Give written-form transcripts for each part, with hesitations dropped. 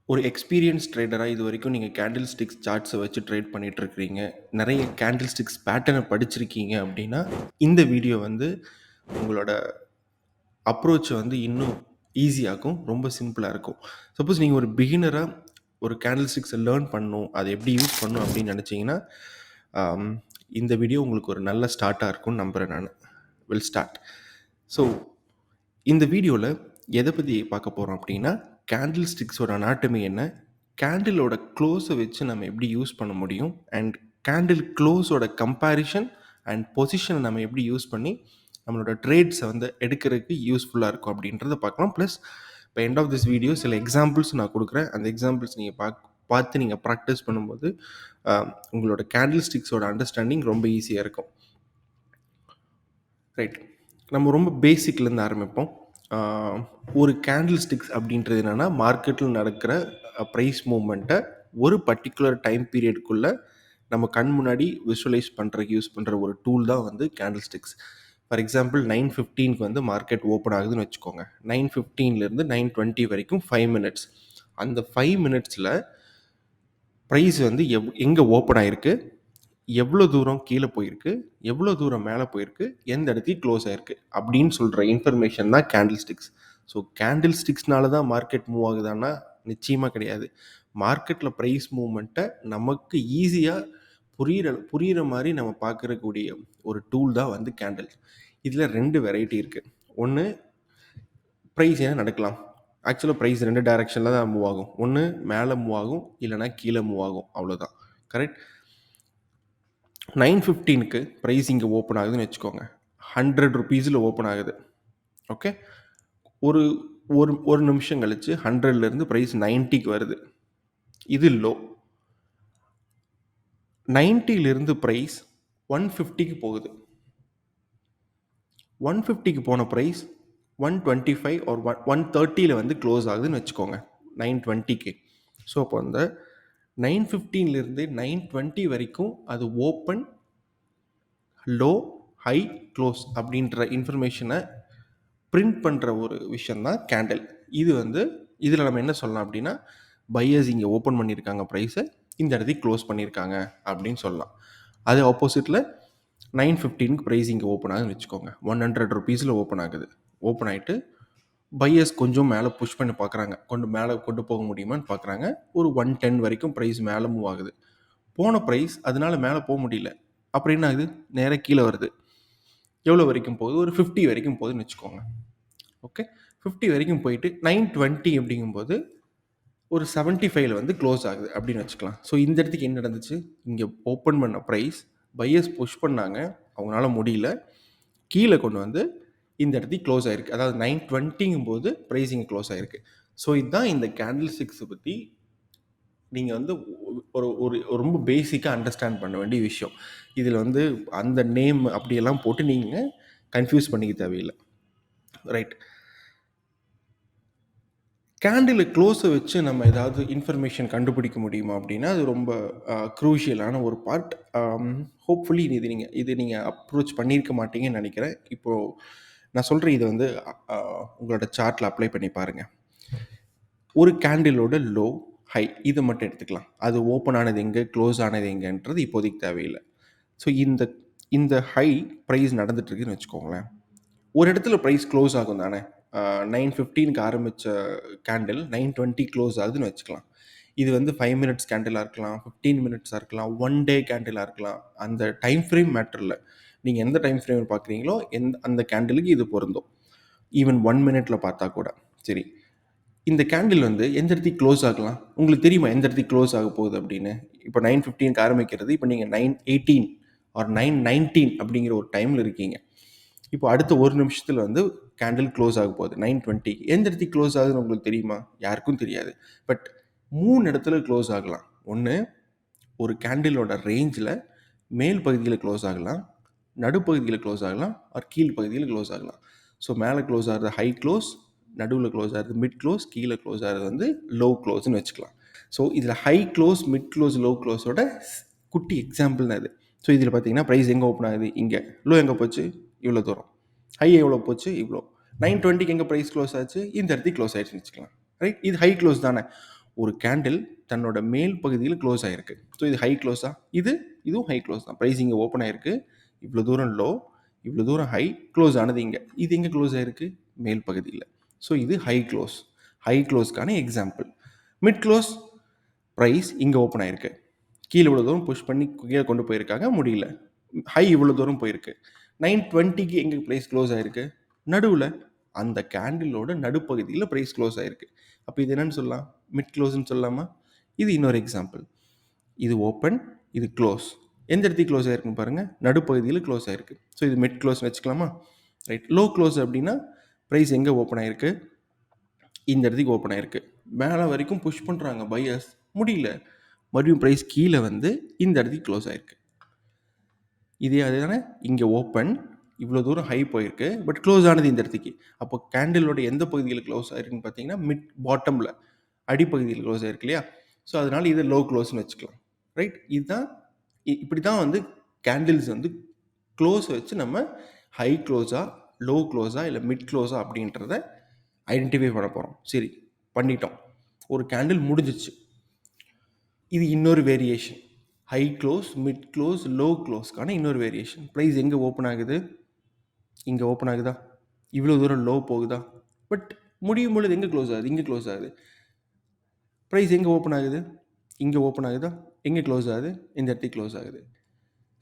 ஒரு எக்ஸ்பீரியன்ஸ் ட்ரேடரா இதுவரைக்கும் நீங்க கேண்டில் ஸ்டிக்ஸ் சார்ட்ஸ வச்சு ட்ரேட் பண்ணிட்டு இருக்கிறீங்க. நெறைய கேண்டில் ஸ்டிக்ஸ் பேட்டர்ன படிச்சிருக்கீங்க அப்டின்னா, இந்த வீடியோ வந்து உங்களோட அப்ரோச்ச வந்து இன்னும் ஈஸியாக்கும். ரொம்ப சிம்பிளா இருக்கும். சப்போஸ் நீங்க ஒரு பிகினரா ஒரு கேண்டில் ஸ்டிக்ஸ லேர்ன் பண்ணணும். அத எப்படி யூஸ் பண்ணணும் அப்படின்னு நெனச்சீங்கன்னா, அம் இந்த வீடியோ உங்களுக்கு ஒரு நல்ல ஸ்டார்ட்டா இருக்கும்னு நம்புறேன் நானு. Will start. ஸோ இந்த வீடியோல எத பத்தி பார்க்க போறோம் அப்படின்னா, கேண்டில் ஸ்டிக்ஸோட அனாட்டமி என்ன? கேண்டிலோட க்ளோஸ வச்சு நம்ம எப்படி யூஸ் பண்ண முடியும்? அண்ட் கேண்டில் க்ளோஸோட கம்பேரிசன் அண்ட் பொசிஷன நம்ம எப்படி யூஸ் பண்ணி நம்மளோட ட்ரேட்ஸ வந்து எடுக்கிறதுக்கு யூஸ்ஃபுல்லா இருக்கும் அப்படின்றத பார்க்கலாம். ப்ளஸ் இப்போ எண்ட் ஆஃப் திஸ் வீடியோ சில எக்ஸாம்பிள்ஸ் நான் குடுக்குறேன். அந்த எக்ஸாம்பிள்ஸ் நீங்க பார்த்து நீங்க ப்ராக்டிஸ் பண்ணும்போது, அ உங்களோட கேண்டில் ஸ்டிக்ஸோட அண்டர்ஸ்டாண்டிங் ரொம்ப ஈஸியா இருக்கும். ரைட். நம்ம ரொம்ப பேசிக்லேருந்து ஆரம்பிப்போம். ஆ, ஒரு கேண்டில் ஸ்டிக்ஸ் அப்படின்றது என்னென்னா மார்க்கெட்டில் நடக்கிற ப்ரைஸ் மூவ்மெண்ட்டை ஒரு பர்டிகுலர் டைம் பீரியடுக்குள்ளே நம்ம கண் முன்னாடி விஷுவலைஸ் பண்ணுறதுக்கு யூஸ் பண்ணுற ஒரு டூல் தான் வந்து கேண்டில் ஸ்டிக்ஸ். ஃபார் எக்ஸாம்பிள் 9:15க்கு வந்து மார்க்கெட் ஓப்பன் ஆகுதுன்னு வச்சுக்கோங்க. 9:15லேருந்து 9:20 வரைக்கும் 5 மினிட்ஸ். அந்த 5 மினிட்ஸில் ப்ரைஸ் வந்து எங்கே ஓப்பன் ஆகிருக்கு, எவ்வளோ தூரம் கீழே போயிருக்கு, எவ்வளோ தூரம் மேலே போயிருக்கு, எந்த இடத்துக்கு க்ளோஸ் ஆயிருக்கு அப்படின்னு சொல்கிற இன்ஃபர்மேஷன் தான் கேண்டில் ஸ்டிக்ஸ். ஸோ கேண்டில் ஸ்டிக்ஸ்னால தான் மார்க்கெட் மூவ் ஆகுதான்னா நிச்சயமாக கிடையாது. மார்க்கெட்டில் ப்ரைஸ் மூவ்மெண்ட்டை நமக்கு ஈஸியாக புரிகிற மாதிரி நம்ம பார்க்கக்கூடிய ஒரு டூல் தான் வந்து கேண்டில். இதில் 2 வெரைட்டி இருக்குது. ஒன்று, ப்ரைஸ் என்ன நடக்கலாம். ஆக்சுவலாக ப்ரைஸ் 2 டைரெக்ஷனில் தான் மூவ் ஆகும். ஒன்று மேலே மூவ் ஆகும், இல்லைனா கீழே மூவ் ஆகும், அவ்வளோதான். கரெக்ட். 9:15க்கு ப்ரைஸ் இங்கே ஓப்பன் ஆகுதுன்னு வச்சுக்கோங்க. 100 ருபீஸில் ஓப்பன் ஆகுது. ஓகே. ஒரு ஒரு ஒரு நிமிஷம் கழிச்சு 100லேருந்து ப்ரைஸ் 90க்கு வருது. இது லோ. 90லேருந்து ப்ரைஸ் 150க்கு போகுது. 150க்கு போன ப்ரைஸ் 125 ஒரு 130ல வந்து க்ளோஸ் ஆகுதுன்னு வச்சுக்கோங்க 920க்கு. ஸோ அப்போ அந்த 9:15லேருந்து 9:20 வரைக்கும் அது ஓப்பன், லோ, ஹை, க்ளோஸ் அப்படின்ற இன்ஃபர்மேஷனை பிரிண்ட் பண்ணுற ஒரு விஷயம் தான் கேண்டில். இது வந்து இதில் நம்ம என்ன சொல்லலாம் அப்படின்னா, பையர்ஸ் இங்கே ஓப்பன் பண்ணியிருக்காங்க ப்ரைஸை, இந்த இடத்துக்கு க்ளோஸ் பண்ணியிருக்காங்க அப்படின்னு சொல்லலாம். அது ஆப்போசிட்டில் 9:15க்கு ப்ரைஸ் இங்கே ஓப்பன் ஆகுதுன்னு வச்சுக்கோங்க. 100 ருபீஸில் ஓப்பன் ஆகுது. ஓப்பன் ஆகிட்டு பையர்ஸ் கொஞ்சம் மேலே புஷ் பண்ணி பார்க்குறாங்க. மேலே கொண்டு போக முடியுமான்னு பார்க்குறாங்க. ஒரு 110 வரைக்கும் ப்ரைஸ் மேலே மூவ் ஆகுது. போன ப்ரைஸ் அதனால மேலே போக முடியல. அப்புறம் என்ன ஆகுது, நேராக கீழே வருது. எவ்வளோ வரைக்கும் போகுது, ஒரு 50 வரைக்கும் போகுதுன்னு வச்சுக்கோங்க. ஓகே. 50 வரைக்கும் போயிட்டு 9:20 அப்படிங்கும்போது ஒரு 75ல வந்து க்ளோஸ் ஆகுது அப்படின்னு வச்சுக்கலாம். ஸோ இந்த இடத்துக்கு என்ன நடந்துச்சு, இங்கே ஓப்பன் பண்ண ப்ரைஸ் பையர்ஸ் புஷ் பண்ணாங்க, அவங்களால முடியல, கீழே கொண்டு வந்து இந்த இடத்துக்கு க்ளோஸ் ஆயிருக்கு. அதாவது 9:20ங்கும்போது ப்ரைஸ் இங்கே க்ளோஸ் ஆயிருக்கு. ஸோ இதுதான் இந்த கேண்டில் ஸ்டிக்ஸை பற்றி நீங்கள் வந்து ஒரு ஒரு ரொம்ப பேசிக்காக அண்டர்ஸ்டாண்ட் பண்ண வேண்டிய விஷயம். இதில் வந்து அந்த நேம் அப்படியெல்லாம் போட்டு நீங்கள் கன்ஃபியூஸ் பண்ணிக்க தேவையில்லை. ரைட். கேண்டில் க்ளோஸை வச்சு நம்ம ஏதாவது இன்ஃபர்மேஷன் கண்டுபிடிக்க முடியுமா அப்படின்னா, அது ரொம்ப க்ரூஷியலான ஒரு பார்ட். ஹோப்ஃபுல்லி இது நீங்கள் அப்ரோச் பண்ணியிருக்க மாட்டீங்கன்னு நினைக்கிறேன். இப்போது நான் சொல்கிறேன், இதை வந்து உங்களோட சார்ட்டில் அப்ளை பண்ணி பாருங்கள். ஒரு கேண்டிலோட லோ, ஹை இதை மட்டும் எடுத்துக்கலாம். அது ஓப்பன் ஆனது எங்கே, க்ளோஸ் ஆனது எங்கேன்றது இப்போதைக்கு தேவையில்லை. ஸோ இந்த ஹை ப்ரைஸ் நடந்துட்டுருக்குன்னு வச்சுக்கோங்களேன். ஒரு இடத்துல ப்ரைஸ் க்ளோஸ் ஆகும் தானே. 9:15க்கு ஆரம்பித்த கேண்டில் 9:20 க்ளோஸ் ஆகுதுன்னு வச்சுக்கலாம். இது வந்து 5 மினிட்ஸ் கேண்டிலாக இருக்கலாம், 15 மினிட்ஸாக இருக்கலாம், 1 டே கேண்டிலாக இருக்கலாம். அந்த டைம் ஃப்ரேம் மேட்டர் இல்லை. நீங்கள் எந்த டைம் ஃப்ரேம் பார்க்குறீங்களோ அந்த கேண்டிலுக்கு இது பொருந்தும். ஈவன் 1 மினிட்ல பார்த்தா கூட சரி. இந்த கேண்டில் வந்து எந்த இடத்துக்கு க்ளோஸ் ஆகலாம், உங்களுக்கு தெரியுமா எந்த இடத்துக்கு க்ளோஸ் ஆக போகுது அப்படின்னு? இப்போ 9:15க்கு ஆரம்பிக்கிறது, இப்போ நீங்கள் 9:18 ஆர் 9:19 அப்படிங்கிற ஒரு டைமில் இருக்கீங்க. இப்போ அடுத்த ஒரு நிமிஷத்தில் வந்து கேண்டில் க்ளோஸ் ஆக போகுது 9:20. எந்த இடத்துக்கு க்ளோஸ் ஆகுதுன்னு உங்களுக்கு தெரியுமா? யாருக்கும் தெரியாது. பட் 3 இடத்துல க்ளோஸ் ஆகலாம். ஒன்று, ஒரு கேண்டிலோட ரேஞ்சில் மேல் பகுதியில் க்ளோஸ் ஆகலாம், நடுப்பகுதியில் க்ளோஸ் ஆகலாம், ஆர் கீழ் பகுதியில் க்ளோஸ் ஆகலாம். ஸோ மேலே க்ளோஸ் ஆகிறது ஹை க்ளோஸ், நடுவில் க்ளோஸ் ஆகிறது மிட் க்ளோஸ், கீழே க்ளோஸ் ஆகிறது வந்து லோ க்ளோஸ்ன்னு வச்சுக்கலாம். ஸோ இதில் high close, mid close, low க்ளோஸோட குட்டி எக்ஸாம்பிள் தான் இது. ஸோ இதில் பார்த்தீங்கன்னா ப்ரைஸ் எங்கே ஓப்பன் ஆகுது, இங்கே. லோ எங்கே போச்சு, இவ்வளோ தூரம். ஹை எவ்வளோ போச்சு, இவ்வளோ. 9:20க்கு எங்கே ப்ரைஸ் க்ளோஸ் ஆச்சு, இந்த இடத்துக்கு க்ளோஸ் ஆகிடுச்சுன்னு வச்சுக்கலாம். ரைட். இது ஹை க்ளோஸ் தானே. ஒரு கேண்டில் தன்னோட மேல் பகுதியில் க்ளோஸ் ஆகிருக்கு. ஸோ இது ஹை க்ளோஸா? இதுவும் ஹை க்ளோஸ் தான். ப்ரைஸ் இங்கே ஓப்பன் ஆகிருக்கு, இவ்வளோ தூரம் லோ, இவ்வளோ தூரம் ஹை, க்ளோஸ் ஆனது இங்கே. இது எங்கே க்ளோஸ் ஆகிருக்கு? மேல் பகுதியில். ஸோ இது ஹை க்ளோஸ். ஹை க்ளோஸ்க்கான எக்ஸாம்பிள். மிட் க்ளோஸ், ப்ரைஸ் இங்கே ஓப்பன் ஆகிருக்கு, கீழே இவ்வளோ தூரம் புஷ் பண்ணி கீழே கொண்டு போயிருக்காங்க, முடியல. ஹை இவ்வளோ தூரம் போயிருக்கு. 920க்கு எங்கே ப்ரைஸ் க்ளோஸ் ஆகிருக்கு? நடுவில், அந்த கேண்டிலோட நடுப்பகுதியில் ப்ரைஸ் க்ளோஸ் ஆகிருக்கு. அப்போ இது என்னன்னு சொல்லலாம்? மிட் க்ளோஸ்ன்னு சொல்லலாமா? இது இன்னொரு எக்ஸாம்பிள். இது ஓப்பன், இது க்ளோஸ். எந்த இடத்துக்கு க்ளோஸ் ஆகிருக்குன்னு பாருங்கள், நடுப்பகுதியில் க்ளோஸ் ஆகிருக்கு. ஸோ இது மிட் க்ளோஸ்னு வச்சுக்கலாமா? ரைட். லோ க்ளோஸ் அப்படின்னா ப்ரைஸ் எங்கே ஓப்பன் ஆகிருக்கு? இந்த இடத்துக்கு ஓப்பன் ஆகிருக்கு, மேலே வரைக்கும் புஷ் பண்ணுறாங்க பையர்ஸ், முடியல, மறுபடியும் ப்ரைஸ் கீழே வந்து இந்த இடத்துக்கு க்ளோஸ் ஆகிருக்கு. இதே அதே தானே, இங்கே ஓப்பன், இவ்வளோ தூரம் ஹை போயிருக்கு, பட் க்ளோஸ் ஆனது இந்த இடத்துக்கு. அப்போ கேண்டிலோட எந்த பகுதியில் க்ளோஸ் ஆகிருக்குன்னு பார்த்தீங்கன்னா மிட் பாட்டமில், அடிப்பகுதியில் க்ளோஸ் ஆகிருக்கு இல்லையா? ஸோ அதனால் இதை லோ க்ளோஸ்னு வச்சுக்கலாம். ரைட். இதுதான், இப்படி தான் வந்து கேண்டில்ஸ் வந்து க்ளோஸ் வச்சு நம்ம ஹை க்ளோஸா, லோ க்ளோஸா, இல்லை மிட் க்ளோஸா அப்படின்றத ஐடென்டிஃபை பண்ண போகிறோம். சரி, பண்ணிட்டோம். ஒரு கேண்டில் முடிஞ்சிச்சு. இது இன்னொரு variation. High close, mid close, low க்ளோஸ்க்கான இன்னொரு வேரியேஷன். ப்ரைஸ் எங்கே ஓப்பன் ஆகுது? இங்கே ஓப்பன் ஆகுதா? இவ்வளோ தூரம் லோ போகுதா? பட் முடியும் பொழுது எங்கே க்ளோஸ் ஆகுது? இங்கே க்ளோஸ் ஆகுது. ப்ரைஸ் எங்கே ஓப்பன் ஆகுது? இங்கே ஓப்பன் ஆகுதா? எங்கே க்ளோஸ் ஆகுது? இந்த இடத்துக்கு க்ளோஸ் ஆகுது.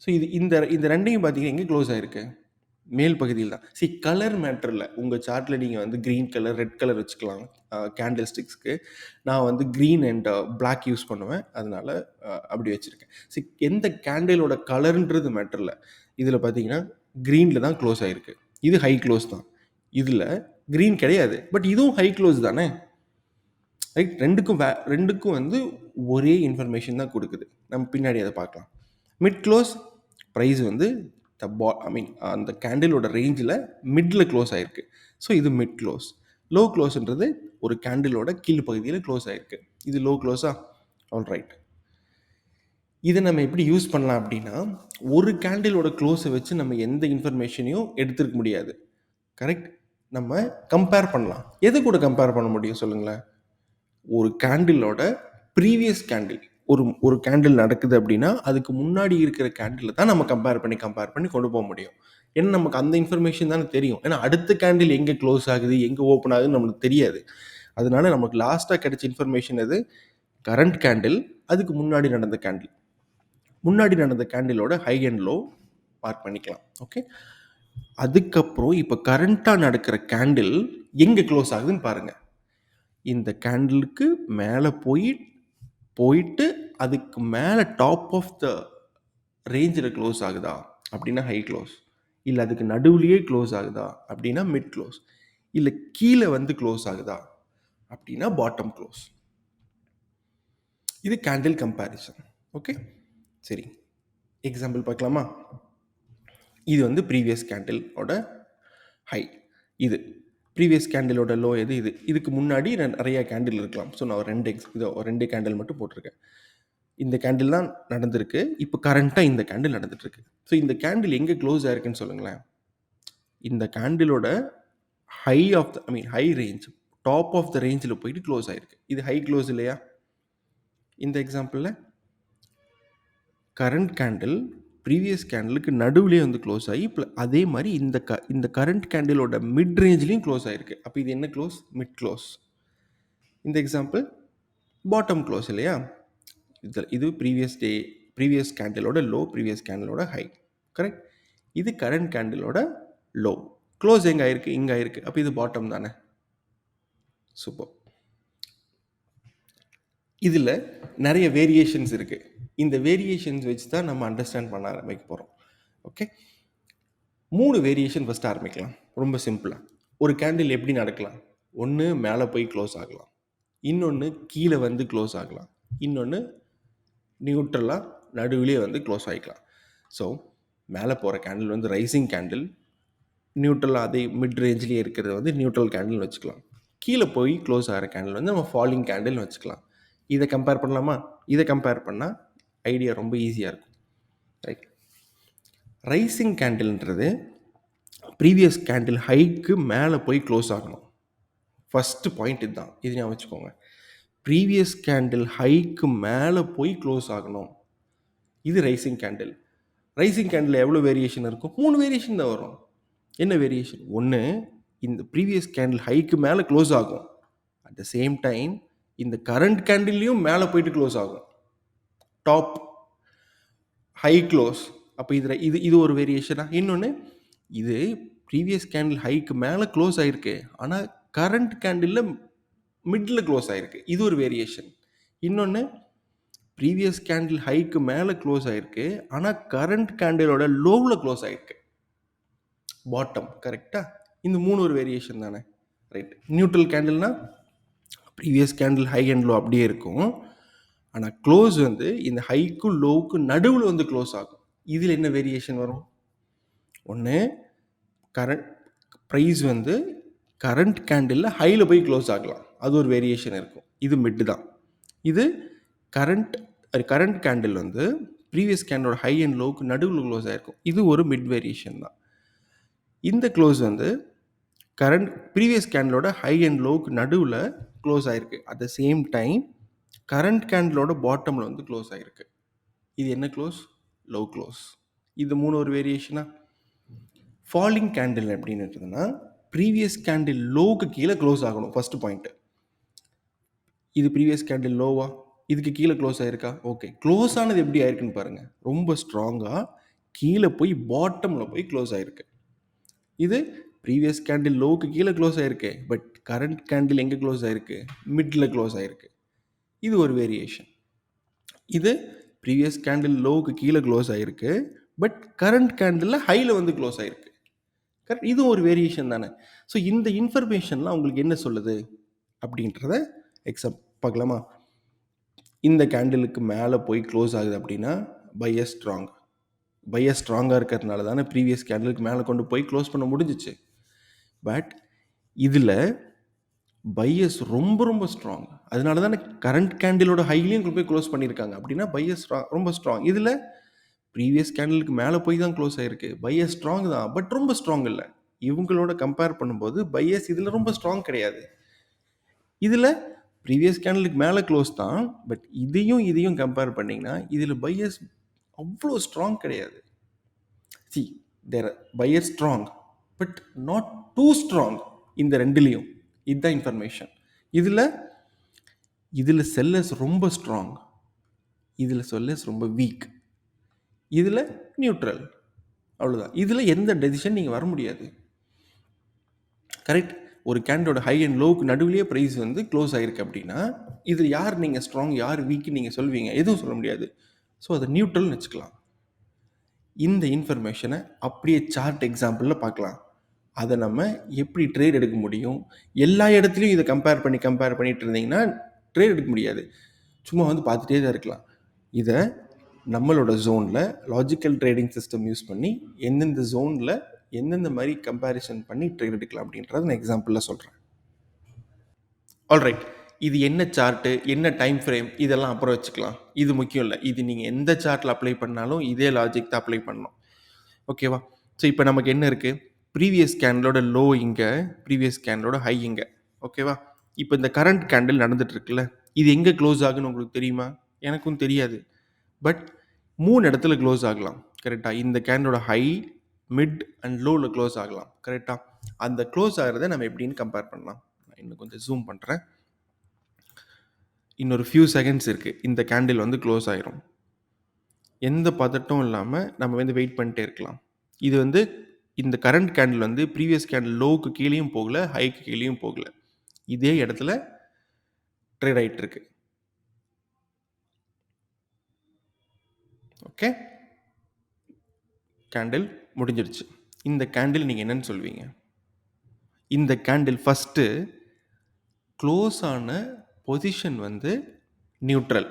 ஸோ இந்த ரெண்டையும் பார்த்தீங்கன்னா எங்கே க்ளோஸ் ஆகிருக்கு? மேல் பகுதியில் தான். கலர் மேட்டர் இல்லை. உங்கள் சார்ட்டில் நீங்கள் வந்து க்ரீன் கலர், ரெட் கலர் வச்சுக்கலாம் கேண்டில் ஸ்டிக்ஸ்க்கு. நான் வந்து க்ரீன் அண்ட் பிளாக் யூஸ் பண்ணுவேன், அதனால் அப்படி வச்சுருக்கேன். எந்த கேண்டிலோட கலருன்றது மேட்டர் இல்லை. இதில் பார்த்தீங்கன்னா க்ரீனில் தான் க்ளோஸ் ஆகிருக்கு. இது ஹை க்ளோஸ் தான். இதில் க்ரீன் கிடையாது, பட் இதுவும் ஹை க்ளோஸ் தானே. ரைட். ரெண்டுக்கும் வந்து ஒரே இன்ஃபர்மேஷன் தான் கொடுக்குது. நம்ம பின்னாடி அதை பார்க்கலாம். மிட் க்ளோஸ், ப்ரைஸ் வந்து அந்த கேண்டிலோட ரேஞ்சில் மிட்டில் க்ளோஸ் ஆகிருக்கு. ஸோ இது மிட் க்ளோஸ். லோ க்ளோஸ்ன்றது ஒரு கேண்டிலோட கீழ் பகுதியில் க்ளோஸ் ஆகிருக்கு. இது லோ க்ளோஸா? All right. இதை நம்ம எப்படி யூஸ் பண்ணலாம் அப்படின்னா, ஒரு கேண்டிலோட க்ளோஸை வச்சு நம்ம எந்த இன்ஃபர்மேஷனையும் எடுத்துருக்க முடியாது. கரெக்ட். நம்ம கம்பேர் பண்ணலாம். எது கூட கம்பேர் பண்ண முடியும் சொல்லுங்களேன்? ஒரு கேண்டிலோட ப்ரீவியஸ் கேண்டில், ஒரு கேண்டில் நடக்குது அப்படின்னா அதுக்கு முன்னாடி இருக்கிற கேண்டில் தான் நம்ம கம்பேர் பண்ணி கொண்டு போக முடியும். ஏன்னா நமக்கு அந்த இன்ஃபர்மேஷன் தானே தெரியும். ஏன்னா அடுத்த கேண்டில் எங்கே க்ளோஸ் ஆகுது, எங்கே ஓப்பன் ஆகுதுன்னு நம்மளுக்கு தெரியாது. அதனால நமக்கு லாஸ்ட்டாக கிடைச்ச இன்ஃபர்மேஷன் எது? கரண்ட் கேண்டில், அதுக்கு முன்னாடி நடந்த கேண்டில். முன்னாடி நடந்த கேண்டிலோட ஹை அண்ட் லோ மார்க் பண்ணிக்கலாம். ஓகே. அதுக்கப்புறம் இப்போ கரண்ட்டாக நடக்கிற கேண்டில் எங்கே க்ளோஸ் ஆகுதுன்னு பாருங்கள். இந்த கேண்டிலுக்கு மேலே போயிட்டு அதுக்கு மேலே டாப் ஆஃப் த ரேஞ்சில் க்ளோஸ் ஆகுதா அப்படின்னா ஹை க்ளோஸ். இல்லை அதுக்கு நடுவுலையே க்ளோஸ் ஆகுதா அப்படின்னா மிட் க்ளோஸ். இல்லை கீழே வந்து க்ளோஸ் ஆகுதா அப்படின்னா பாட்டம் க்ளோஸ். இது கேண்டில் கம்பேரிசன். ஓகே, சரி, எக்ஸாம்பிள் பார்க்கலாமா? இது வந்து ப்ரீவியஸ் கேண்டிலோட ஹை, இது ப்ரீவியஸ் கேண்டிலோட லோ எது? இதுக்கு முன்னாடி நிறைய கேண்டில் இருக்கலாம். ஸோ நான் ரெண்டு கேண்டில் மட்டும் போட்டிருக்கேன். இந்த கேண்டில் தான் நடந்திருக்கு. இப்போ கரண்ட்டாக இந்த கேண்டில் நடந்துட்டுருக்கு. ஸோ இந்த கேண்டில் எங்கே க்ளோஸ் ஆயிருக்குன்னு சொல்லுங்களேன். இந்த கேண்டிலோட high range, top of the ரேஞ்சில் போயிட்டு க்ளோஸ் ஆயிருக்கு. இது ஹை க்ளோஸ் இல்லையா? இந்த எக்ஸாம்பிளில் கரண்ட் கேண்டில் ப்ரீவியஸ் கேண்டிலுக்கு நடுவுலேயே வந்து க்ளோஸ் ஆகி அதே மாதிரி இந்த கரண்ட் கேண்டிலோட மிட் ரேஞ்சிலையும் க்ளோஸ் ஆகிருக்கு. அப்போ இது என்ன க்ளோஸ்? Mid close. இந்த எக்ஸாம்பிள் பாட்டம் க்ளோஸ் இல்லையா? இது ப்ரீவியஸ் கேண்டிலோட லோ, ப்ரீவியஸ் கேண்டிலோட ஹை. கரெக்ட். இது கரண்ட் கேண்டிலோட லோ, க்ளோஸ் எங்கே ஆயிருக்கு? இங்கே ஆயிருக்கு. அப்போ இது பாட்டம் தானே. சூப்பர். இதில் நிறைய வேரியேஷன்ஸ் இருக்குது. இந்த வேரியேஷன்ஸ் வச்சு தான் நம்ம அண்டர்ஸ்டாண்ட் பண்ண ஆரம்பிக்க போகிறோம். ஓகே, 3 வேரியேஷன் ஃபஸ்ட்டு ஆரம்பிக்கலாம். ரொம்ப சிம்பிளாக ஒரு கேண்டில் எப்படி நடக்கலாம்? ஒன்று மேலே போய் க்ளோஸ் ஆகலாம், இன்னொன்று கீழே வந்து க்ளோஸ் ஆகலாம், இன்னொன்று நியூட்ரலாக நடுவிலே வந்து க்ளோஸ் ஆகிக்கலாம். ஸோ மேலே போகிற கேண்டில் வந்து ரைசிங் கேண்டில், நியூட்ரலாக அதே மிட் ரேஞ்சிலே இருக்கிறது வந்து நியூட்ரல் கேண்டில்னு வச்சுக்கலாம். கீழே போய் க்ளோஸ் ஆகிற கேண்டில் வந்து நம்ம ஃபாலிங் கேண்டில்னு வச்சுக்கலாம். இதை கம்பேர் பண்ணலாமா? இதை கம்பேர் பண்ணால் ஐடியா ரொம்ப ஈஸியாக இருக்கும். ரைட். ரைசிங் கேண்டில்ன்றது ப்ரீவியஸ் கேண்டில் ஹைக்கு மேலே போய் க்ளோஸ் ஆகணும். ஃபஸ்ட்டு பாயிண்ட் இதுதான், இது ஞாபகம் வச்சுக்கோங்க. ப்ரீவியஸ் கேண்டில் ஹைக்கு மேலே போய் க்ளோஸ் ஆகணும். இது ரைசிங் கேண்டில். ரைசிங் கேண்டில் எவ்வளோ வேரியேஷன் இருக்கும்? 3 வேரியேஷன் தான் வரும். என்ன வேரியேஷன்? ஒன்று, இந்த ப்ரீவியஸ் கேண்டில் ஹைக்கு மேலே க்ளோஸ் ஆகும். அட் த சேம் டைம் இந்த கரண்ட் கேண்டில்லையும் மேலே போயிட்டு க்ளோஸ் ஆகும். Top high close. அப்போ இதில் இது ஒரு வேரியேஷனா? இன்னொன்று, இது ப்ரீவியஸ் கேண்டில் ஹைக்கு மேலே க்ளோஸ் ஆகிருக்கு, ஆனால் கரண்ட் கேண்டிலில் மிடில் க்ளோஸ் ஆகிருக்கு. இது ஒரு வேரியேஷன். இன்னொன்று, ப்ரீவியஸ் கேண்டில் ஹைக்கு மேலே க்ளோஸ் ஆகிருக்கு, ஆனால் கரண்ட் கேண்டிலோட லோவில் க்ளோஸ் ஆகிருக்கு, பாட்டம். கரெக்டாக? இந்த 3 ஒரு வேரியேஷன் தானே? ரைட். நியூட்ரல் கேண்டில்னா previous candle high and low அப்படியே இருக்கும், ஆனால் க்ளோஸ் வந்து இந்த ஹைக்கும் லோவுக்கும் நடுவில் வந்து க்ளோஸ் ஆகும். இதில் என்ன வேரியேஷன் வரும்? ஒன்று, கரண்ட் ப்ரைஸ் வந்து கரண்ட் கேண்டிலில் ஹையில் போய் க்ளோஸ் ஆகலாம், அது ஒரு வேரியேஷன் இருக்கும். இது மிட்டு தான். இது கரண்ட் கேண்டில் வந்து ப்ரீவியஸ் கேண்டலோட ஹை அண்ட் லோவுக்கு நடுவில் க்ளோஸ் ஆகிருக்கும், இது ஒரு மிட் வேரியேஷன் தான். இந்த க்ளோஸ் வந்து ப்ரீவியஸ் கேண்டலோட ஹை அண்ட் லோவுக்கு நடுவில் க்ளோஸ் ஆகிருக்கு. At the same time current கேண்டலோட பாட்டமில் வந்து க்ளோஸ் ஆகிருக்கு. இது என்ன க்ளோஸ்? Low close. இது 3 ஒரு வேரியேஷனா? ஃபாலிங் கேண்டில் எப்படின்னு இருக்குதுன்னா, ப்ரீவியஸ் கேண்டில் லோவுக்கு கீழே க்ளோஸ் ஆகணும். First point. இது ப்ரீவியஸ் கேண்டில் லோவா? இதுக்கு கீழே க்ளோஸ் ஆகிருக்கா? ஓகே. க்ளோஸ் ஆனது எப்படி ஆயிருக்குன்னு பாருங்கள். ரொம்ப ஸ்ட்ராங்காக கீழே போய் பாட்டமில் போய் க்ளோஸ் ஆகிருக்கு. இது ப்ரீவியஸ் கேண்டில் லோவுக்கு கீழே க்ளோஸ் ஆகிருக்கு, பட் கரண்ட் கேண்டில் எங்கே க்ளோஸ் ஆகிருக்கு? மிடில் க்ளோஸ் ஆகிருக்கு. இது ஒரு வேரியேஷன். இது ப்ரீவியஸ் கேண்டில் லோவுக்கு கீழே க்ளோஸ் ஆகிருக்கு, பட் கரண்ட் கேண்டிலில் ஹையில் வந்து க்ளோஸ் ஆகிருக்கு. கரெக்ட். இது ஒரு வேரியேஷன் தானே? ஸோ இந்த இன்ஃபர்மேஷன்லாம் உங்களுக்கு என்ன சொல்லுது அப்படின்றத எக்ஸாம் பார்க்கலாமா? இந்த கேண்டிலுக்கு மேலே போய் க்ளோஸ் ஆகுது அப்படின்னா பையர் ஸ்ட்ராங். பையர் ஸ்ட்ராங்காக இருக்கிறதுனால தானே ப்ரீவியஸ் கேண்டிலுக்கு மேலே கொண்டு போய் க்ளோஸ் பண்ண முடிஞ்சிச்சு. பட் இதில் பையர்ஸ் ரொம்ப ரொம்ப ஸ்ட்ராங். அதனால தானே கரண்ட் கேண்டிலோட ஹைலையும் கொண்டு போய் க்ளோஸ் பண்ணியிருக்காங்க. அப்படின்னா பையர் ரொம்ப ஸ்ட்ராங். இதில் ப்ரீவியஸ் கேண்டிலுக்கு மேலே போய் தான் க்ளோஸ் ஆகிருக்கு. பையர் ஸ்ட்ராங் தான், பட் ரொம்ப ஸ்ட்ராங் இல்லை. இவங்களோட கம்பேர் பண்ணும்போது பையர்ஸ் இதில் ரொம்ப ஸ்ட்ராங் கிடையாது. இதில் ப்ரீவியஸ் கேண்டலுக்கு மேலே க்ளோஸ் தான், பட் இதையும் கம்பேர் பண்ணிங்கன்னா இதில் பையர்ஸ் அவ்வளோ ஸ்ட்ராங் கிடையாது. See, their buyer strong, but not too strong. இந்த ரெண்டுலேயும் இதுதான் இன்ஃபர்மேஷன். இதில் செல்லர்ஸ் ரொம்ப ஸ்ட்ராங், இதில் செல்லர்ஸ் ரொம்ப வீக், இதில் நியூட்ரல். அவ்வளோதான். இதில் எந்த டெசிஷன் நீங்கள் வர முடியாது. கரெக்ட். ஒரு கேண்டோட ஹை அண்ட் லோவுக்கு நடுவிலேயே ப்ரைஸ் வந்து க்ளோஸ் ஆகிருக்கு அப்படின்னா இதில் யார் நீங்கள் ஸ்ட்ராங் யார் வீக்குன்னு நீங்கள் சொல்வீங்க? எதுவும் சொல்ல முடியாது. ஸோ அதை நியூட்ரல்னு வச்சுக்கலாம். இந்த இன்ஃபர்மேஷனை அப்படியே சார்ட் எக்ஸாம்பிளில் பார்க்கலாம். அதை நம்ம எப்படி ட்ரேட் எடுக்க முடியும்? எல்லா இடத்துலையும் இதை கம்பேர் பண்ணிட்டு இருந்தீங்கன்னா ட்ரேட் எடுக்க முடியாது. சும்மா வந்து பார்த்துட்டே தான் இருக்கலாம். இதை நம்மளோட ஜோனில் லாஜிக்கல் ட்ரேடிங் சிஸ்டம் யூஸ் பண்ணி எந்தெந்த ஜோனில் எந்தெந்த மாதிரி கம்பேரிசன் பண்ணி ட்ரேட் எடுக்கலாம் அப்படின்றத நான் எக்ஸாம்பிளில் சொல்கிறேன். ஆல்ரைட். இது என்ன சார்ட்டு, என்ன டைம் ஃப்ரேம், இதெல்லாம் அப்புறம் வச்சுக்கலாம். இது முக்கியம் இல்லை. இது நீங்கள் எந்த சார்ட்டில் அப்ளை பண்ணாலும் இதே லாஜிக் தான் அப்ளை பண்ணணும். ஓகேவா? ஸோ இப்போ நமக்கு என்ன இருக்குது? ப்ரீவியஸ் கேண்டலோட லோ இங்கே, ப்ரீவியஸ் கேண்டலோட ஹை இங்கே. ஓகேவா? இப்போ இந்த கரண்ட் கேண்டில் நடந்துகிட்ருக்குல்ல, இது எங்கே க்ளோஸ் ஆகுன்னு உங்களுக்கு தெரியுமா? எனக்கும் தெரியாது. பட் 3 இடத்துல க்ளோஸ் ஆகலாம். கரெக்டாக? இந்த கேண்டலோட ஹை, மிட் அண்ட் லோவில் க்ளோஸ் ஆகலாம். கரெக்டாக? அந்த க்ளோஸ் ஆகிறத நம்ம எப்படின்னு கம்பேர் பண்ணலாம். நான் இன்னும் கொஞ்சம் ஜூம் பண்ணுறேன். இன்னொரு ஃபியூ செகண்ட்ஸ் இருக்குது. இந்த கேண்டில் வந்து க்ளோஸ் ஆயிரும். எந்த பதட்டும் இல்லாமல் நம்ம வந்து வெயிட் பண்ணிட்டே இருக்கலாம். இது வந்து இந்த கரண்ட் கேண்டில் வந்து ப்ரீவியஸ் கேண்டில் லோவுக்கு கீழேயும் போகல, ஹைக்கு கீழேயும் போகல. இதே இடத்துல ட்ரேட் ஆகிட்டு இருக்கு. ஓகே, கேண்டில் முடிஞ்சிடுச்சு. இந்த கேண்டில் நீங்கள் என்னன்னு சொல்வீங்க? இந்த கேண்டில் ஃபஸ்ட்டு க்ளோஸ் ஆன பொசிஷன் வந்து நியூட்ரல்.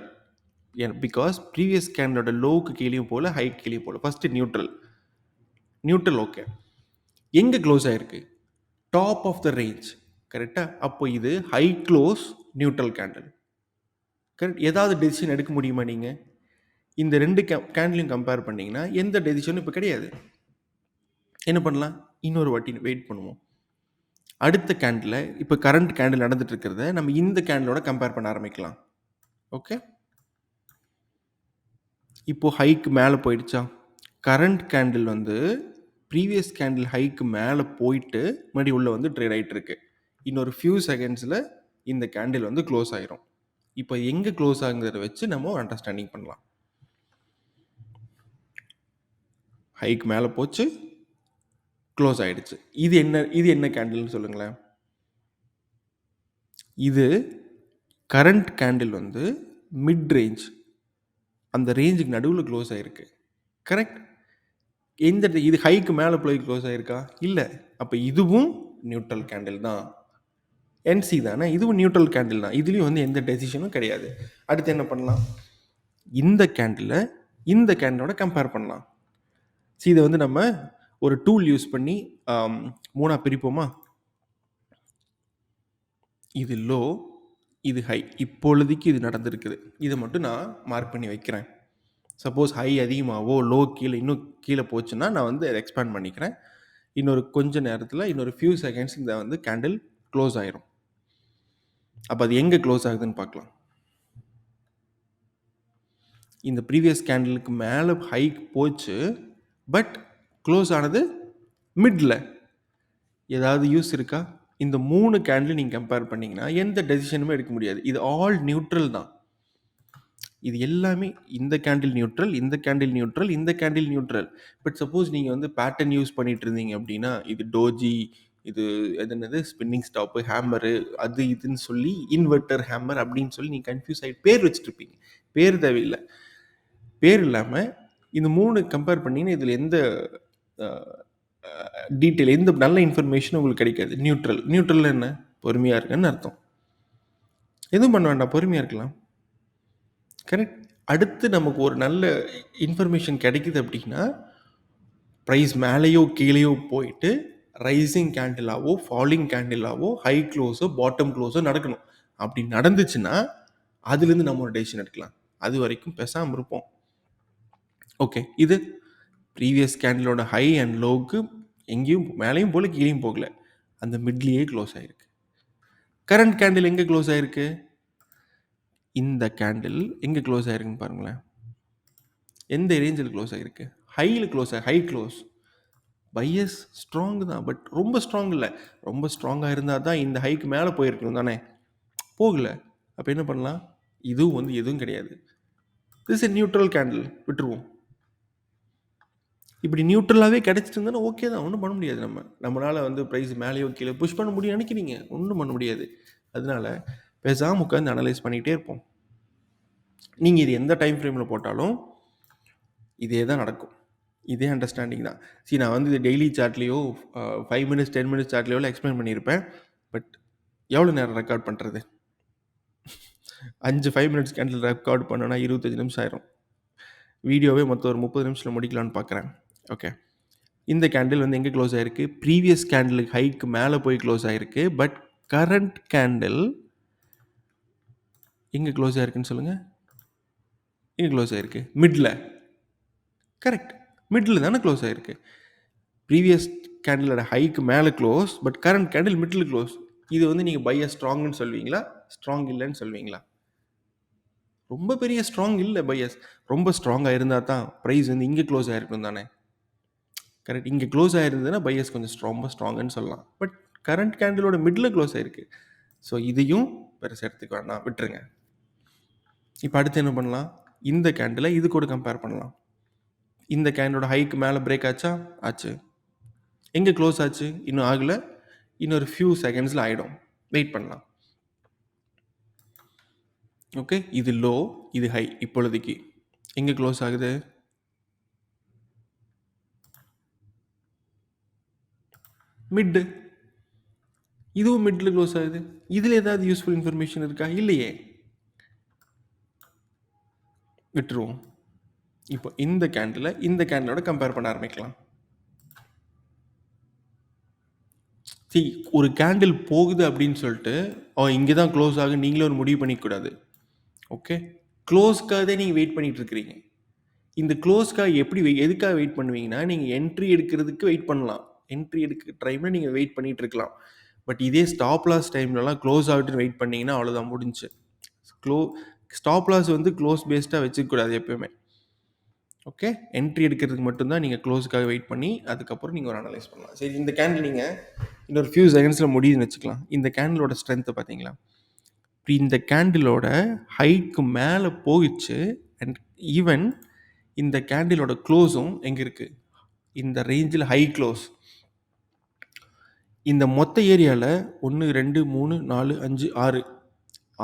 பிகாஸ் ப்ரீவியஸ் கேண்டலோட லோவுக்கு கீழேயும் போகல, ஹைக்கு கீழேயும் போகல. First neutral. ஓகே. எங்கே க்ளோஸ் ஆகிருக்கு? Top of the range. கரெக்டாக? அப்போ இது high close neutral candle. Correct. ஏதாவது டெசிஷன் எடுக்க முடியுமா நீங்கள்? இந்த ரெண்டு கேண்டிலையும் கம்பேர் பண்ணிங்கன்னா எந்த டெசிஷனும் இப்போ கிடையாது. என்ன பண்ணலாம்? இன்னொரு வாட்டி வெயிட் பண்ணுவோம். அடுத்த கேண்டில் இப்போ கரண்ட் கேண்டில் நடந்துட்டு இருக்கிறத நம்ம இந்த கேண்டிலோட கம்பேர் பண்ண ஆரம்பிக்கலாம். ஓகே, இப்போ ஹைக்கு மேலே போயிடுச்சா? கரண்ட் கேண்டில் வந்து ப்ரீவியஸ் கேண்டில் ஹைக்கு மேலே போயிட்டு மறுபடியும் உள்ளே வந்து ட்ரேட் ஆகிட்டு இருக்கு. இன்னொரு ஃபியூ செகண்ட்ஸில் இந்த கேண்டில் வந்து க்ளோஸ் ஆகிரும். இப்போ எங்கே க்ளோஸ் ஆகுங்கிறத வச்சு நம்ம அண்டர்ஸ்டாண்டிங் பண்ணலாம். ஹைக்கு மேலே போச்சு, க்ளோஸ் ஆகிடுச்சு. இது என்ன கேண்டில்னு சொல்லுங்களேன். இது கரண்ட் கேண்டில் வந்து மிட் ரேஞ்ச், அந்த ரேஞ்சுக்கு நடுவில் க்ளோஸ் ஆகிருக்கு. கரெக்ட். இது ஹைக்கு மேலே போய் க்ளோஸ் ஆகிருக்கா? இல்லை. அப்போ இதுவும் நியூட்ரல் கேண்டில் தான். என்சி தானே, இதுவும் நியூட்ரல் கேண்டில் தான். இதுலேயும் வந்து எந்த டெசிஷனும் கிடையாது. அடுத்து என்ன பண்ணலாம்? இந்த கேண்டிலை இந்த கேண்டலோட கம்பேர் பண்ணலாம். இதை வந்து நம்ம ஒரு டூல் யூஸ் பண்ணி மூணாக பிரிப்போமா? இது லோ, இது ஹை. இப்பொழுதுக்கு இது நடந்திருக்குது. இதை மட்டும் நான் மார்க் பண்ணி வைக்கிறேன். சப்போஸ் ஹை அதிகமாகவோ லோ கீழே இன்னும் கீழே போச்சுன்னா நான் வந்து அதை எக்ஸ்பேண்ட் பண்ணிக்கிறேன். இன்னொரு கொஞ்ச நேரத்தில் இன்னொரு ஃபியூ செகண்ட்ஸ் இந்த வந்து கேண்டில் க்ளோஸ் ஆயிரும். அப்போ அது எங்கே க்ளோஸ் ஆகுதுன்னு பார்க்கலாம். இந்த ப்ரீவியஸ் கேண்டிலுக்கு மேலே ஹைக் போச்சு, பட் க்ளோஸ் ஆனது மிடில். ஏதாவது யூஸ் இருக்கா? இந்த 3 கேண்டில் நீங்கள் கம்பேர் பண்ணிங்கன்னா எந்த டெசிஷனுமே எடுக்க முடியாது. இது ஆல் நியூட்ரல் தான். இது எல்லாமே இந்த கேண்டில் நியூட்ரல், இந்த கேண்டில் நியூட்ரல், இந்த கேண்டில் நியூட்ரல். பட் சப்போஸ் நீங்கள் வந்து பேட்டர்ன் யூஸ் பண்ணிட்டு இருந்தீங்க அப்படின்னா, இது டோஜி, இது என்னது ஸ்பின்னிங் ஸ்டாப்பு, ஹேமரு, அது இதுன்னு சொல்லி இன்வெர்ட்டர் ஹேமர் அப்படின்னு சொல்லி நீங்கள் கன்ஃபியூஸ் ஆகிட்டு பேர் வச்சுட்டு இருப்பீங்க. பேர் தேவையில்லை. பேர் இல்லாமல் இந்த 3 கம்பேர் பண்ணிங்கன்னா இதில் எந்த டீட்டெயில், எந்த நல்ல இன்ஃபர்மேஷன் உங்களுக்கு கிடைக்காது. நியூட்ரல் என்ன? பொறுமையாக இருக்குன்னு அர்த்தம். எதுவும் பண்ண வேண்டாம், பொறுமையாக இருக்கலாம். கரெக்ட். அடுத்து நமக்கு ஒரு நல்ல இன்ஃபர்மேஷன் கிடைக்குது அப்படின்னா, ப்ரைஸ் மேலேயோ கீழேயோ போயிட்டு ரைசிங் கேண்டிலாவோ ஃபாலிங் கேண்டிலாவோ ஹை க்ளோஸோ பாட்டம் க்ளோஸோ நடக்கணும். அப்படி நடந்துச்சுன்னா அதுலேருந்து நம்ம ஒரு டெசிஷன் எடுக்கலாம். அது வரைக்கும் பேசாமல் இருப்போம். ஓகே, இது ப்ரீவியஸ் கேண்டிலோட ஹை அண்ட் லோவுக்கு எங்கேயும் மேலேயும் போகல கீழேயும் போகல, அந்த மிட்லேயே க்ளோஸ் ஆகிருக்கு. கரண்ட் கேண்டில் எங்கே க்ளோஸ் ஆகிருக்கு? இந்த கேண்டில் எங்கே க்ளோஸ் ஆகிருக்குன்னு பாருங்களேன். எந்த ரேஞ்சில் க்ளோஸ் ஆகிருக்கு? ஹையில் close high close. Bias strong தான், பட் ரொம்ப ஸ்ட்ராங் இல்லை. ரொம்ப ஸ்ட்ராங்காக இருந்தால் தான் இந்த ஹைக்கு மேலே போயிருக்கணும் தானே, போகல. அப்போ என்ன பண்ணலாம்? இதுவும் வந்து எதுவும் கிடையாது. திஸ் இஸ் நியூட்ரல் கேண்டில், விட்டுருவோம். இப்படி நியூட்ரலாகவே கிடச்சிட்டு இருந்தாலும் ஓகே தான், ஒன்றும் பண்ண முடியாது. நம்மளால் வந்து ப்ரைஸ் மேலேயோ கீழே புஷ் பண்ண முடியும் நினைக்கிறீங்க, ஒன்றும் பண்ண முடியாது. அதனால பேசாமல் உட்காந்து அனலைஸ் பண்ணிகிட்டே இருப்போம். நீங்கள் இது எந்த டைம் ஃப்ரேமில் போட்டாலும் இதே தான் நடக்கும். இதே அண்டர்ஸ்டாண்டிங் தான். நான் வந்து இது டெய்லி சார்ட்லேயோ 5 மினிட்ஸ் 10 மினிட்ஸ் சார்ட்லேயோ எக்ஸ்பிளைன் பண்ணியிருப்பேன். பட் எவ்வளோ நேரம் ரெக்கார்ட் பண்ணுறது? 5 மினிட்ஸ் கேண்டில் ரெக்கார்ட் பண்ணோன்னா 25 நிமிஷம் ஆயிரும். வீடியோவே மொத்தம் ஒரு 30 நிமிஷத்தில் முடிக்கலான்னு பார்க்குறேன். ஓகே, இந்த கேண்டில் வந்து எங்கே க்ளோஸ் ஆகிருக்கு? ப்ரீவியஸ் கேண்டிலுக்கு ஹைக்கு மேலே போய் க்ளோஸ் ஆகிருக்கு. பட் கரண்ட் கேண்டில் எங்கே க்ளோஸ் ஆகிருக்குன்னு சொல்லுங்கள். எங்கே க்ளோஸ் ஆகிருக்கு? மிடில். கரெக்ட், மிடில் தானே க்ளோஸ் ஆகிருக்கு. ப்ரீவியஸ் கேண்டிலோட ஹைக்கு மேலே close, but current candle middle close. இது வந்து நீங்கள் பையை ஸ்ட்ராங்குன்னு சொல்வீங்களா, ஸ்ட்ராங் இல்லைன்னு சொல்வீங்களா? ரொம்ப பெரிய ஸ்ட்ராங் இல்லை பையஸ். ரொம்ப ஸ்ட்ராங்காக இருந்தால் தான் ப்ரைஸ் வந்து இங்கே க்ளோஸ் ஆகிருக்கும் தானே. கரெக்ட், இங்கே க்ளோஸ் ஆகிருந்ததுன்னா பையஸ் கொஞ்சம் ரொம்ப ஸ்ட்ராங்குன்னு சொல்லலாம். பட் கரண்ட் கேண்டிலோட மிடில் க்ளோஸ் ஆகிருக்கு. ஸோ இதையும் பெருசாக எடுத்துக்க வேண்டாம், விட்டுருங்க. இப்போ அடுத்து என்ன பண்ணலாம்? இந்த கேண்டிலை இது கூட கம்பேர் பண்ணலாம். இந்த கேண்டலோட ஹைக்கு மேலே பிரேக் ஆச்சா? ஆச்சு. எங்கே க்ளோஸ் ஆச்சு? இன்னும் ஆகலை. இன்னொரு ஃபியூ செகண்ட்ஸில் ஆகிடும். வெயிட் பண்ணலாம். ஓகே, இது லோ, இது ஹை. இப்பொழுதைக்கு எங்கே க்ளோஸ் ஆகுது? மிட்டு. இதுவும் மிட்டில் க்ளோஸ் ஆகுது. இதில் ஏதாவது யூஸ்ஃபுல் இன்ஃபர்மேஷன் இருக்கா? இல்லையே, விட்டுருவோம். இப்போ இந்த கேண்டிலை இந்த கேண்டிலோட கம்பேர் பண்ண ஆரம்பிக்கலாம். ஒரு கேண்டில் போகுது அப்படின்னு சொல்லிட்டு இங்கே தான் க்ளோஸ் ஆகும் நீங்களே ஒரு முடிவு பண்ணிக்கூடாது. ஓகே, க்ளோஸ்க்காக நீங்கள் வெயிட் பண்ணிட்டு இருக்கிறீங்க. இந்த க்ளோஸ்க்காக எதுக்காக வெயிட் பண்ணுவீங்கன்னா, நீங்கள் என்ட்ரி எடுக்கிறதுக்கு வெயிட் பண்ணலாம். என்ட்ரி எடுக்கிற டைமில் நீங்கள் வெயிட் பண்ணிகிட்டு இருக்கலாம். பட் இதே ஸ்டாப் லாஸ் டைம்லலாம் க்ளோஸ் ஆகுதுன்னு வெயிட் பண்ணிங்கன்னா அவ்வளோதான் முடிஞ்சு. க்ளோ ஸ்டாப் லாஸ் வந்து க்ளோஸ் பேஸ்டாக வச்சுக்கக்கூடாது எப்பயுமே. ஓகே, என்ட்ரி எடுக்கிறதுக்கு மட்டும்தான் நீங்கள் க்ளோஸுக்காக வெயிட் பண்ணி அதுக்கப்புறம் நீங்கள் ஒரு அனலைஸ் பண்ணலாம். சரி, இந்த கேண்டில் நீங்கள் இன்னொரு ஃபியூ செகண்ட்ஸில் முடியுதுன்னு வச்சுக்கலாம். இந்த கேண்டிலோட ஸ்ட்ரென்த்தை பார்த்தீங்களா? இப்போ இந்த கேண்டிலோட ஹைக்கு மேலே போயிடுச்சு. அண்ட் ஈவன் இந்த கேண்டிலோட க்ளோஸும் எங்கே இருக்குது? இந்த ரேஞ்சில் ஹை க்ளோஸ். இந்த மொத்த ஏரியாவில் 1 2 3 4 5 6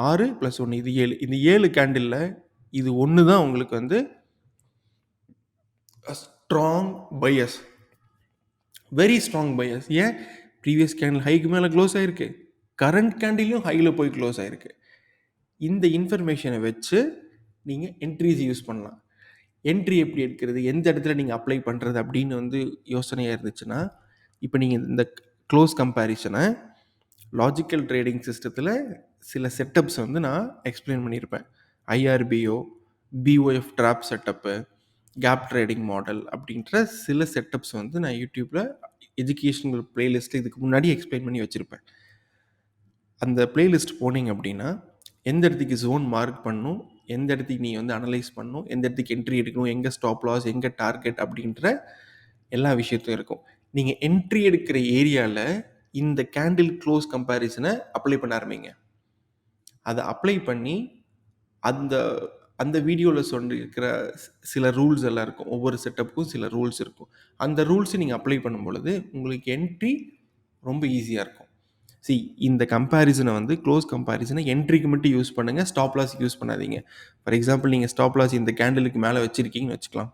6 + 1 இது 7. இந்த 7 கேண்டிலில் இது ஒன்று தான் உங்களுக்கு வந்து strong bias, very strong bias. ஏன்? ப்ரீவியஸ் கேண்டில் ஹைக்கு மேலே க்ளோஸ் ஆகிருக்கு, கரண்ட் கேண்டிலும் ஹையில் போய் க்ளோஸ் ஆகிருக்கு. இந்த இன்ஃபர்மேஷனை வச்சு நீங்கள் என்ட்ரிஸ் யூஸ் பண்ணலாம். என்ட்ரி எப்படி எடுக்கிறது, எந்த இடத்துல நீங்கள் அப்ளை பண்ணுறது அப்படின்னு வந்து யோசனையாக இருந்துச்சுன்னா, இப்போ நீங்கள் இந்த க்ளோஸ் கம்பேரிசனை லாஜிக்கல் ட்ரேடிங் சிஸ்டத்தில் சில செட்டப்ஸ் வந்து நான் எக்ஸ்பிளைன் பண்ணியிருப்பேன். IRBO, BOF trap setup, gap trading model அப்படின்ற சில செட்டப்ஸ் வந்து நான் யூடியூப்பில் எஜுகேஷனல் பிளேலிஸ்ட்டில் இதுக்கு முன்னாடி எக்ஸ்பிளைன் பண்ணி வச்சுருப்பேன். அந்த பிளேலிஸ்ட் போனீங்க அப்படின்னா எந்த இடத்துக்கு ஜோன் மார்க் பண்ணணும், எந்த இடத்துக்கு நீ வந்து அனலைஸ் பண்ணணும், எந்த இடத்துக்கு என்ட்ரி எடுக்கணும், எங்கே ஸ்டாப் லாஸ், எங்கே டார்கெட் அப்படின்ற எல்லா விஷயத்தையும் இருக்கும். நீங்கள் என்ட்ரி எடுக்கிற ஏரியாவில் இந்த கேண்டில் க்ளோஸ் கம்பேரிசனை அப்ளை பண்ண ஆரம்பிங்க. அதை அப்ளை பண்ணி அந்த அந்த வீடியோவில் சொல்லியிருக்கிற சில ரூல்ஸ் எல்லாம் இருக்கும். ஒவ்வொரு செட்டப்புக்கும் சில ரூல்ஸ் இருக்கும். அந்த ரூல்ஸை நீங்கள் அப்ளை பண்ணும் பொழுது உங்களுக்கு என்ட்ரி ரொம்ப ஈஸியாக இருக்கும். இந்த கம்பேரிசனை வந்து க்ளோஸ் கம்பேரிசனை என்ட்ரிக்கு மட்டும் யூஸ் பண்ணுங்கள், ஸ்டாப் லாஸ் யூஸ் பண்ணாதீங்க. ஃபார் எக்ஸாம்பிள் நீங்கள் ஸ்டாப் லாஸ் இந்த கேண்டிலுக்கு மேலே வச்சுருக்கீங்கன்னு வச்சுக்கலாம்.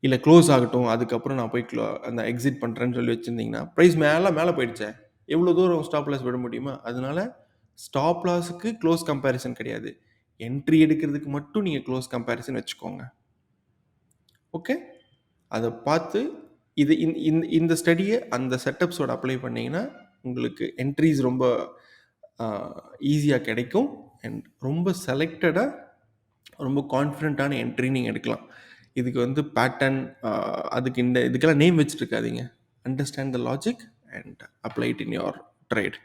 இல்லை க்ளோஸ் ஆகட்டும், அதுக்கப்புறம் நான் போய் அந்த எக்ஸிட் பண்ணுறேன்னு சொல்லி வச்சுருந்தீங்கன்னா ப்ரைஸ் மேலே போயிடுச்சேன், எவ்வளோ தூரம் ஸ்டாப் லாஸ் விட முடியுமா? அதனால ஸ்டாப் லாஸுக்கு க்ளோஸ் கம்பேரிசன் கிடையாது, என்ட்ரி எடுக்கிறதுக்கு மட்டும் நீங்கள் க்ளோஸ் கம்பேரிசன் வச்சுக்கோங்க. ஓகே, அதை பார்த்து இது இந்த ஸ்டடியை அந்த செட்டப்ஸோட அப்ளை பண்ணிங்கன்னா உங்களுக்கு என்ட்ரிஸ் ரொம்ப ஈஸியாக கிடைக்கும். அண்ட் ரொம்ப செலக்டடாக ரொம்ப கான்ஃபிடென்ட்டான என்ட்ரி நீங்கள் எடுக்கலாம். இதுக்கு வந்து பேட்டர்ன் அதுக்கு இதுக்கெல்லாம் நேம் வச்சுருக்காதீங்க. Understand the logic and apply it in your trade.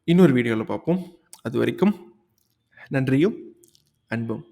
இன்னொரு வீடியோவில் பார்ப்போம். அது வரைக்கும் நன்றியும் அன்பும்.